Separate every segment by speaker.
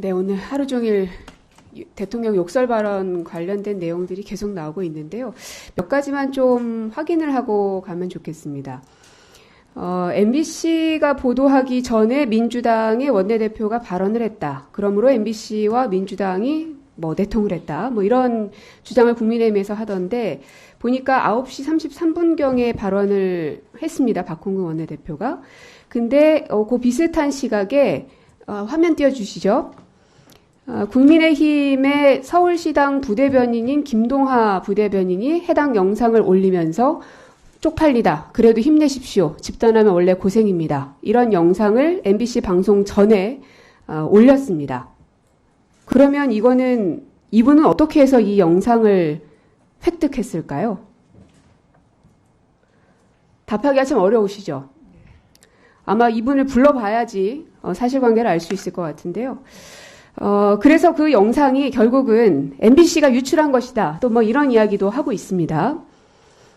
Speaker 1: 네, 오늘 하루 종일 대통령 욕설 발언 관련된 내용들이 계속 나오고 있는데요. 몇 가지만 좀 확인을 하고 가면 좋겠습니다. MBC가 보도하기 전에 민주당의 원내대표가 발언을 했다. 그러므로 MBC와 민주당이 내통을 했다. 이런 주장을 국민의힘에서 하던데 보니까 9시 33분경에 발언을 했습니다. 박홍근 원내대표가. 근데 그 비슷한 시각에 화면 띄워주시죠. 국민의힘의 서울시당 부대변인인 김동하 부대변인이 해당 영상을 올리면서 쪽팔리다. 그래도 힘내십시오. 집단하면 원래 고생입니다. 이런 영상을 MBC 방송 전에 올렸습니다. 그러면 이분은 어떻게 해서 이 영상을 획득했을까요? 답하기가 참 어려우시죠? 아마 이분을 불러봐야지 사실관계를 알 수 있을 것 같은데요. 그래서 그 영상이 결국은 MBC가 유출한 것이다. 또 이런 이야기도 하고 있습니다.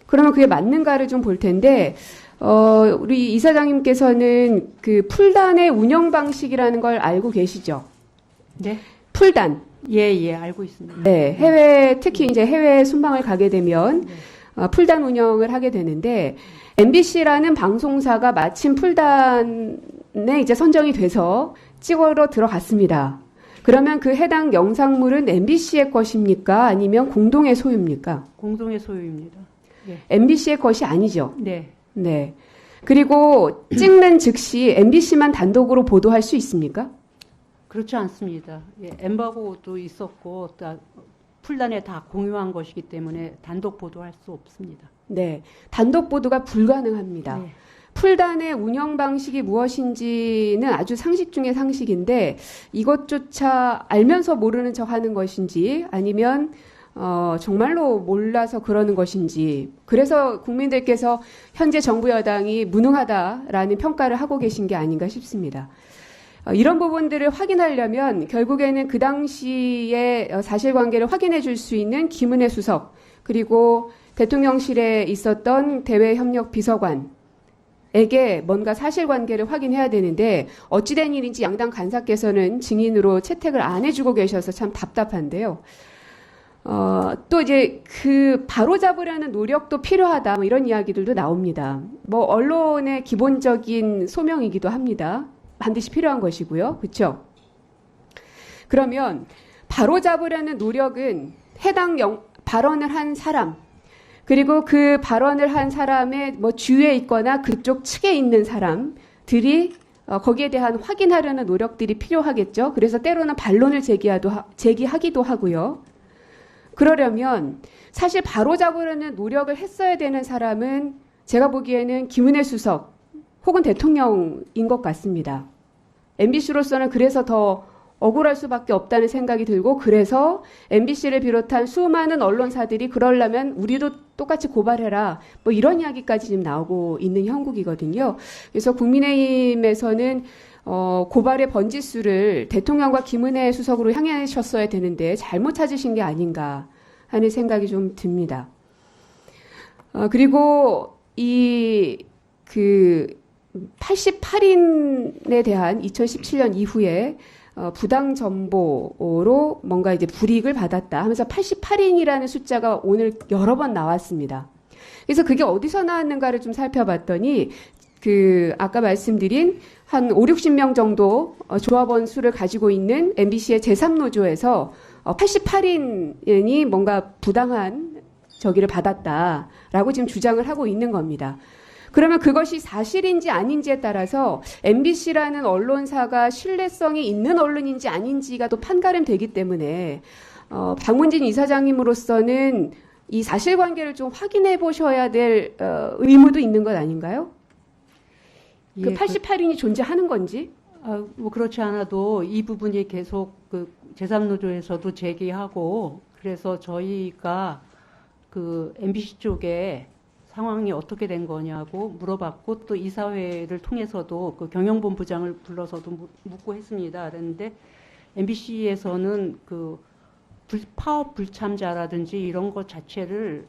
Speaker 1: 그러면 그게 맞는가를 좀 볼 텐데, 우리 이사장님께서는 그 풀단의 운영 방식이라는 걸 알고 계시죠?
Speaker 2: 네.
Speaker 1: 풀단.
Speaker 2: 예, 알고 있습니다.
Speaker 1: 네. 특히 이제 해외 순방을 가게 되면, 풀단 운영을 하게 되는데, MBC라는 방송사가 마침 풀단에 이제 선정이 돼서 찍으러 들어갔습니다. 그러면 그 해당 영상물은 MBC의 것입니까? 아니면 공동의 소유입니까?
Speaker 2: 공동의 소유입니다. 네.
Speaker 1: MBC의 것이 아니죠?
Speaker 2: 네.
Speaker 1: 네. 그리고 찍는 즉시 MBC만 단독으로 보도할 수 있습니까?
Speaker 2: 그렇지 않습니다. 예, 엠바고도 있었고 풀단에 다 공유한 것이기 때문에 단독 보도할 수 없습니다.
Speaker 1: 네. 단독 보도가 불가능합니다.
Speaker 2: 네.
Speaker 1: 풀단의 운영 방식이 무엇인지는 아주 상식 중의 상식인데 이것조차 알면서 모르는 척 하는 것인지 아니면 정말로 몰라서 그러는 것인지 그래서 국민들께서 현재 정부 여당이 무능하다라는 평가를 하고 계신 게 아닌가 싶습니다. 이런 부분들을 확인하려면 결국에는 그 당시의 사실관계를 확인해 줄 수 있는 김은혜 수석 그리고 대통령실에 있었던 대외협력비서관에게 뭔가 사실관계를 확인해야 되는데 어찌된 일인지 양당 간사께서는 증인으로 채택을 안 해주고 계셔서 참 답답한데요. 또 이제 그 바로잡으려는 노력도 필요하다 이런 이야기들도 나옵니다. 언론의 기본적인 소명이기도 합니다. 반드시 필요한 것이고요. 그렇죠? 그러면 바로잡으려는 노력은 해당 발언을 한 사람 그리고 그 발언을 한 사람의 주위에 있거나 그쪽 측에 있는 사람들이 거기에 대한 확인하려는 노력들이 필요하겠죠. 그래서 때로는 반론을 제기하기도 하고요. 그러려면 사실 바로잡으려는 노력을 했어야 되는 사람은 제가 보기에는 김은혜 수석 혹은 대통령인 것 같습니다. MBC로서는 그래서 더 억울할 수밖에 없다는 생각이 들고 그래서 MBC를 비롯한 수많은 언론사들이 그러려면 우리도 똑같이 고발해라 이런 이야기까지 지금 나오고 있는 형국이거든요. 그래서 국민의힘에서는 고발의 번지수를 대통령과 김은혜 수석으로 향하셨어야 되는데 잘못 찾으신 게 아닌가 하는 생각이 좀 듭니다. 그리고 88인에 대한 2017년 이후에 부당 정보로 뭔가 이제 불이익을 받았다 하면서 88인이라는 숫자가 오늘 여러 번 나왔습니다. 그래서 그게 어디서 나왔는가를 좀 살펴봤더니 아까 말씀드린 한 5, 60명 정도 조합원 수를 가지고 있는 MBC의 제3노조에서 88인이 뭔가 부당한 저기를 받았다라고 지금 주장을 하고 있는 겁니다. 그러면 그것이 사실인지 아닌지에 따라서 MBC라는 언론사가 신뢰성이 있는 언론인지 아닌지가 또 판가름되기 때문에 박문진 이사장님으로서는 이 사실관계를 좀 확인해 보셔야 될 의무도 있는 것 아닌가요?
Speaker 2: 예,
Speaker 1: 그 88인이 존재하는 건지?
Speaker 2: 그렇지 않아도 이 부분이 계속 제3노조에서도 제기하고 그래서 저희가 MBC 쪽에 상황이 어떻게 된 거냐고 물어봤고 또 이사회를 통해서도 경영본부장을 불러서도 묻고 했습니다. 그런데 MBC에서는 파업 불참자라든지 이런 것 자체를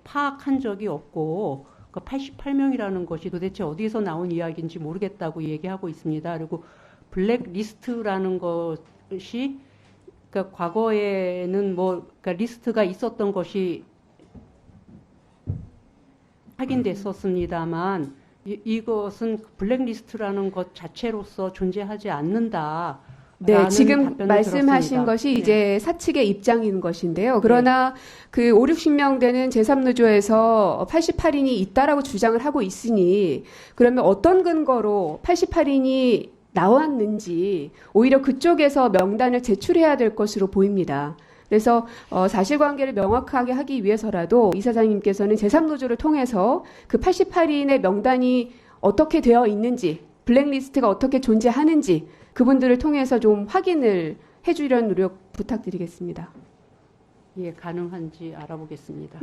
Speaker 2: 파악한 적이 없고 88명이라는 것이 도대체 어디서 나온 이야기인지 모르겠다고 얘기하고 있습니다. 그리고 블랙리스트라는 것 것이 그러니까 과거에는 그러니까 리스트가 있었던 것이 확인됐었습니다만 이것은 블랙리스트라는 것 자체로서 존재하지 않는다.
Speaker 1: 네, 지금
Speaker 2: 답변을
Speaker 1: 말씀하신
Speaker 2: 들었습니다.
Speaker 1: 것이
Speaker 2: 네.
Speaker 1: 이제 사측의 입장인 것인데요. 그러나 그 5, 60명 되는 제3노조에서 88인이 있다라고 주장을 하고 있으니 그러면 어떤 근거로 88인이 나왔는지 오히려 그쪽에서 명단을 제출해야 될 것으로 보입니다. 그래서 사실관계를 명확하게 하기 위해서라도 이사장님께서는 제3노조를 통해서 그 88인의 명단이 어떻게 되어 있는지, 블랙리스트가 어떻게 존재하는지 그분들을 통해서 좀 확인을 해주려는 노력 부탁드리겠습니다.
Speaker 2: 예, 가능한지 알아보겠습니다.